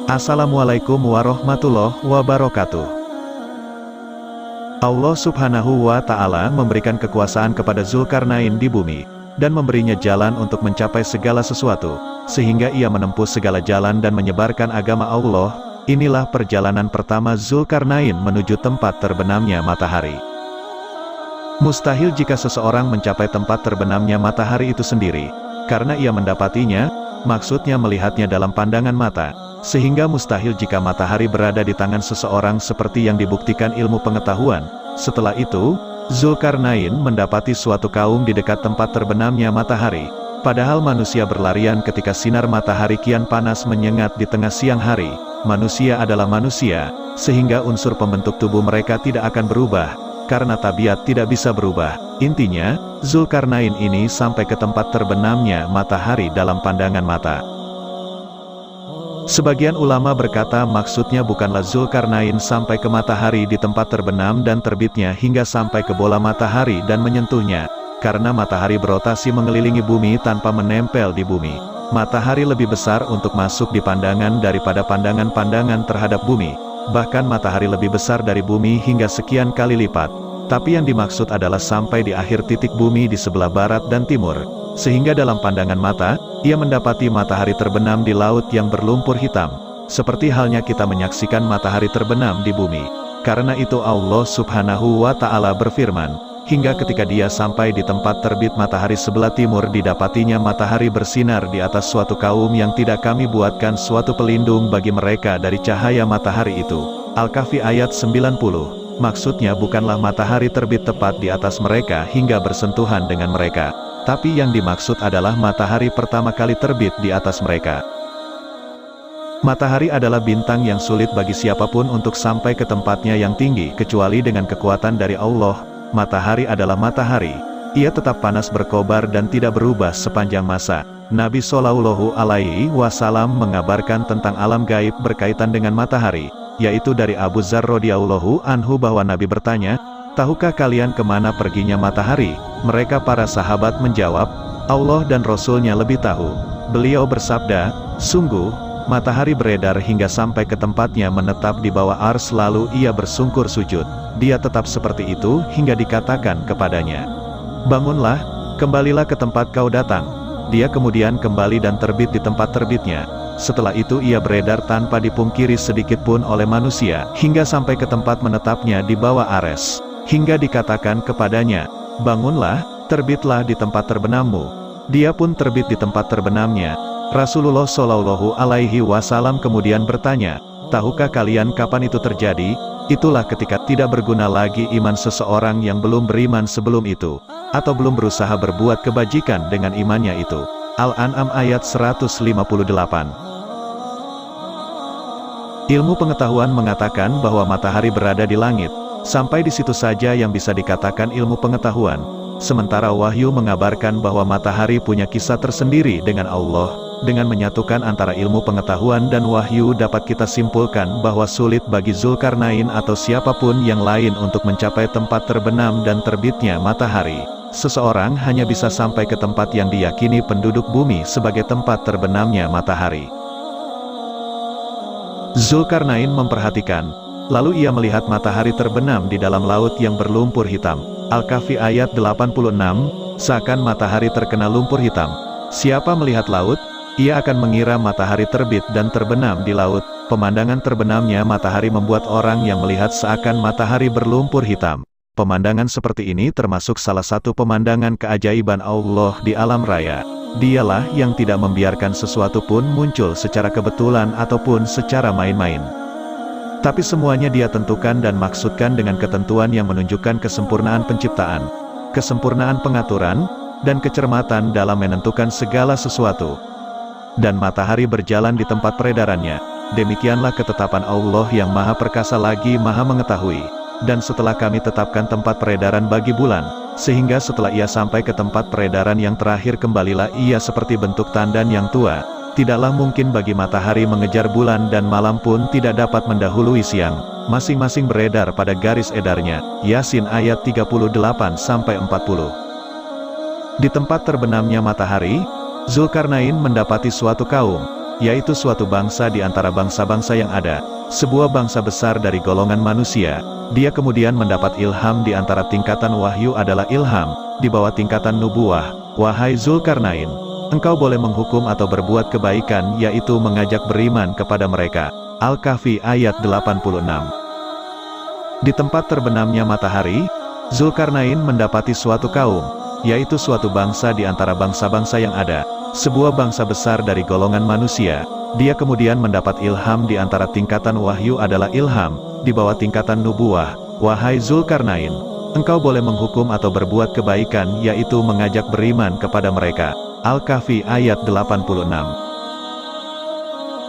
Assalamualaikum warahmatullahi wabarakatuh. Allah Subhanahu wa Ta'ala memberikan kekuasaan kepada Zulkarnain di bumi, dan memberinya jalan untuk mencapai segala sesuatu, sehingga ia menempuh segala jalan dan menyebarkan agama Allah. Inilah perjalanan pertama Zulkarnain menuju tempat terbenamnya matahari. Mustahil jika seseorang mencapai tempat terbenamnya matahari itu sendiri, karena ia mendapatinya, maksudnya melihatnya dalam pandangan mata, sehingga mustahil jika matahari berada di tangan seseorang seperti yang dibuktikan ilmu pengetahuan. Setelah itu, Zulkarnain mendapati suatu kaum di dekat tempat terbenamnya matahari, padahal manusia berlarian ketika sinar matahari kian panas menyengat di tengah siang hari. Manusia adalah manusia, sehingga unsur pembentuk tubuh mereka tidak akan berubah, karena tabiat tidak bisa berubah. Intinya, Zulkarnain ini sampai ke tempat terbenamnya matahari dalam pandangan mata. Sebagian ulama berkata maksudnya bukanlah Zulkarnain sampai ke matahari di tempat terbenam dan terbitnya hingga sampai ke bola matahari dan menyentuhnya, karena matahari berotasi mengelilingi bumi tanpa menempel di bumi. Matahari lebih besar untuk masuk di pandangan daripada pandangan-pandangan terhadap bumi, bahkan matahari lebih besar dari bumi hingga sekian kali lipat. Tapi yang dimaksud adalah sampai di akhir titik bumi di sebelah barat dan timur, sehingga dalam pandangan mata, ia mendapati matahari terbenam di laut yang berlumpur hitam, seperti halnya kita menyaksikan matahari terbenam di bumi. Karena itu Allah Subhanahu wa Ta'ala berfirman, hingga ketika dia sampai di tempat terbit matahari sebelah timur didapatinya matahari bersinar di atas suatu kaum yang tidak kami buatkan suatu pelindung bagi mereka dari cahaya matahari itu. Al-Kahfi ayat 90. Maksudnya bukanlah matahari terbit tepat di atas mereka hingga bersentuhan dengan mereka, tapi yang dimaksud adalah matahari pertama kali terbit di atas mereka. Matahari adalah bintang yang sulit bagi siapapun untuk sampai ke tempatnya yang tinggi kecuali dengan kekuatan dari Allah. Matahari adalah matahari, ia tetap panas berkobar dan tidak berubah sepanjang masa. Nabi Shallallahu Alaihi Wasallam mengabarkan tentang alam gaib berkaitan dengan matahari, yaitu dari Abu Dzar radhiyallahu anhu bahwa Nabi bertanya, "Tahukah kalian kemana perginya matahari?" Mereka para sahabat menjawab, "Allah dan Rasul-Nya lebih tahu." Beliau bersabda, "Sungguh, matahari beredar hingga sampai ke tempatnya menetap di bawah ars lalu ia bersungkur sujud. Dia tetap seperti itu hingga dikatakan kepadanya, 'Bangunlah, kembalilah ke tempat kau datang.' Dia kemudian kembali dan terbit di tempat terbitnya. Setelah itu ia beredar tanpa dipungkiri sedikit pun oleh manusia, hingga sampai ke tempat menetapnya di bawah ares. Hingga dikatakan kepadanya, 'Bangunlah, terbitlah di tempat terbenammu.' Dia pun terbit di tempat terbenamnya. Rasulullah Shallallahu Alaihi Wasallam kemudian bertanya, 'Tahukah kalian kapan itu terjadi?' Itulah ketika tidak berguna lagi iman seseorang yang belum beriman sebelum itu, atau belum berusaha berbuat kebajikan dengan imannya itu. Al-An'am ayat 158. Ilmu pengetahuan mengatakan bahwa matahari berada di langit. Sampai di situ saja yang bisa dikatakan ilmu pengetahuan. Sementara wahyu mengabarkan bahwa matahari punya kisah tersendiri dengan Allah. Dengan menyatukan antara ilmu pengetahuan dan wahyu dapat kita simpulkan bahwa sulit bagi Zulkarnain atau siapapun yang lain untuk mencapai tempat terbenam dan terbitnya matahari. Seseorang hanya bisa sampai ke tempat yang diyakini penduduk bumi sebagai tempat terbenamnya matahari. Zulkarnain memperhatikan, lalu ia melihat matahari terbenam di dalam laut yang berlumpur hitam. Al-Kahfi ayat 86, seakan matahari terkena lumpur hitam. Siapa melihat laut, ia akan mengira matahari terbit dan terbenam di laut. Pemandangan terbenamnya matahari membuat orang yang melihat seakan matahari berlumpur hitam. Pemandangan seperti ini termasuk salah satu pemandangan keajaiban Allah di alam raya. Dialah yang tidak membiarkan sesuatu pun muncul secara kebetulan ataupun secara main-main. Tapi semuanya Dia tentukan dan maksudkan dengan ketentuan yang menunjukkan kesempurnaan penciptaan, kesempurnaan pengaturan, dan kecermatan dalam menentukan segala sesuatu. Dan matahari berjalan di tempat peredarannya. Demikianlah ketetapan Allah yang Maha Perkasa lagi Maha Mengetahui. Dan setelah kami tetapkan tempat peredaran bagi bulan, sehingga setelah ia sampai ke tempat peredaran yang terakhir kembalilah ia seperti bentuk tandan yang tua. Tidaklah mungkin bagi matahari mengejar bulan dan malam pun tidak dapat mendahului siang. Masing-masing beredar pada garis edarnya. Yasin ayat 38-40. Di tempat terbenamnya matahari, Zulkarnain mendapati suatu kaum. yaitu suatu bangsa di antara bangsa-bangsa yang ada, sebuah bangsa besar dari golongan manusia. Dia kemudian mendapat ilham di antara tingkatan wahyu adalah ilham, di bawah tingkatan nubuwah. Wahai Zulkarnain, engkau boleh menghukum atau berbuat kebaikan, yaitu mengajak beriman kepada mereka. Al-Kahfi ayat 86. Di tempat terbenamnya matahari, Zulkarnain mendapati suatu kaum, yaitu suatu bangsa di antara bangsa-bangsa yang ada, sebuah bangsa besar dari golongan manusia. Dia kemudian mendapat ilham di antara tingkatan wahyu adalah ilham, di bawah tingkatan nubuwah. Wahai Zulkarnain, engkau boleh menghukum atau berbuat kebaikan, yaitu mengajak beriman kepada mereka. Al-Kahfi ayat 86.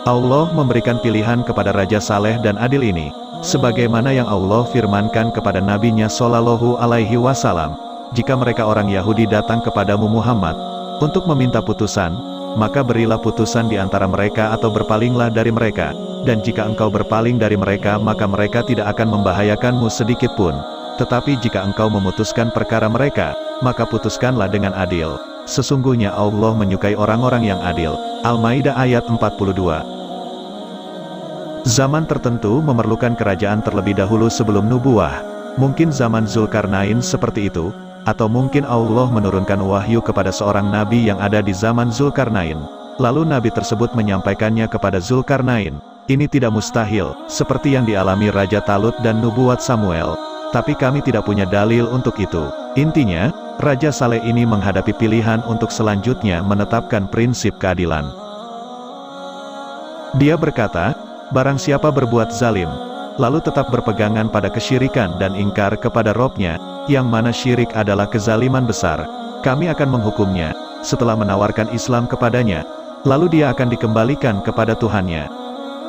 Allah memberikan pilihan kepada Raja Saleh dan Adil ini, sebagaimana yang Allah firmankan kepada Nabi-Nya Shallallahu Alaihi Wasallam, jika mereka orang Yahudi datang kepadamu Muhammad, untuk meminta putusan, maka berilah putusan di antara mereka atau berpalinglah dari mereka, dan jika engkau berpaling dari mereka maka mereka tidak akan membahayakanmu sedikitpun, tetapi jika engkau memutuskan perkara mereka, maka putuskanlah dengan adil. Sesungguhnya Allah menyukai orang-orang yang adil. Al-Maidah ayat 42. Zaman tertentu memerlukan kerajaan terlebih dahulu sebelum nubuwah. Mungkin zaman Zulkarnain seperti itu, atau mungkin Allah menurunkan wahyu kepada seorang nabi yang ada di zaman Zulkarnain. Lalu nabi tersebut menyampaikannya kepada Zulkarnain. Ini tidak mustahil, seperti yang dialami Raja Talut dan nubuat Samuel. Tapi kami tidak punya dalil untuk itu. Intinya, Raja Saleh ini menghadapi pilihan untuk selanjutnya menetapkan prinsip keadilan. Dia berkata, barang siapa berbuat zalim, lalu tetap berpegangan pada kesyirikan dan ingkar kepada Robnya, yang mana syirik adalah kezaliman besar, kami akan menghukumnya, setelah menawarkan Islam kepadanya, lalu dia akan dikembalikan kepada Tuhannya.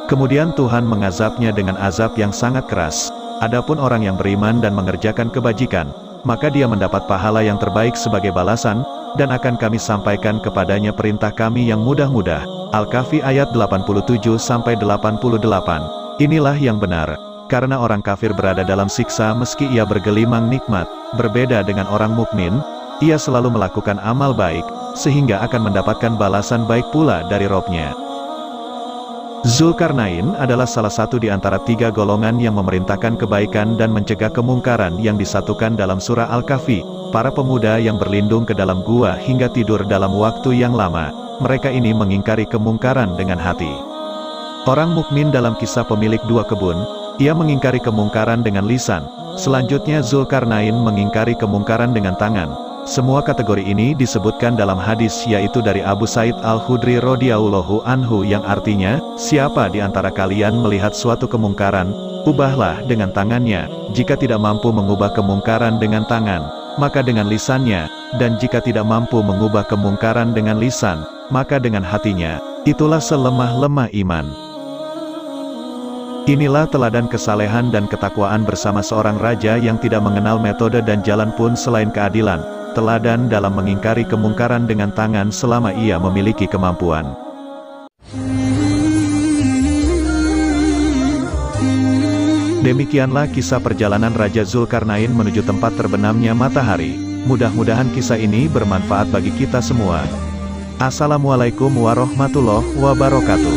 Kemudian Tuhan mengazabnya dengan azab yang sangat keras. Adapun orang yang beriman dan mengerjakan kebajikan, maka dia mendapat pahala yang terbaik sebagai balasan, dan akan kami sampaikan kepadanya perintah kami yang mudah-mudah. Al-Kahfi ayat 87-88. Inilah yang benar, karena orang kafir berada dalam siksa meski ia bergelimang nikmat, berbeda dengan orang mukmin, ia selalu melakukan amal baik, sehingga akan mendapatkan balasan baik pula dari Robnya. Zulkarnain adalah salah satu di antara 3 golongan yang memerintahkan kebaikan dan mencegah kemungkaran yang disatukan dalam surah Al-Kahfi, para pemuda yang berlindung ke dalam gua hingga tidur dalam waktu yang lama. Mereka ini mengingkari kemungkaran dengan hati. Orang mukmin dalam kisah pemilik 2 kebun, ia mengingkari kemungkaran dengan lisan. Selanjutnya Zulkarnain mengingkari kemungkaran dengan tangan. Semua kategori ini disebutkan dalam hadis, yaitu dari Abu Sa'id Al-Khudri radhiyallahu anhu, yang artinya, siapa di antara kalian melihat suatu kemungkaran, ubahlah dengan tangannya. Jika tidak mampu mengubah kemungkaran dengan tangan, maka dengan lisannya, dan jika tidak mampu mengubah kemungkaran dengan lisan, maka dengan hatinya. Itulah selemah-lemah iman. Inilah teladan kesalehan dan ketakwaan bersama seorang raja yang tidak mengenal metode dan jalan pun selain keadilan. Teladan dalam mengingkari kemungkaran dengan tangan selama ia memiliki kemampuan. Demikianlah kisah perjalanan Raja Zulkarnain menuju tempat terbenamnya matahari. Mudah-mudahan kisah ini bermanfaat bagi kita semua. Assalamualaikum warahmatullahi wabarakatuh.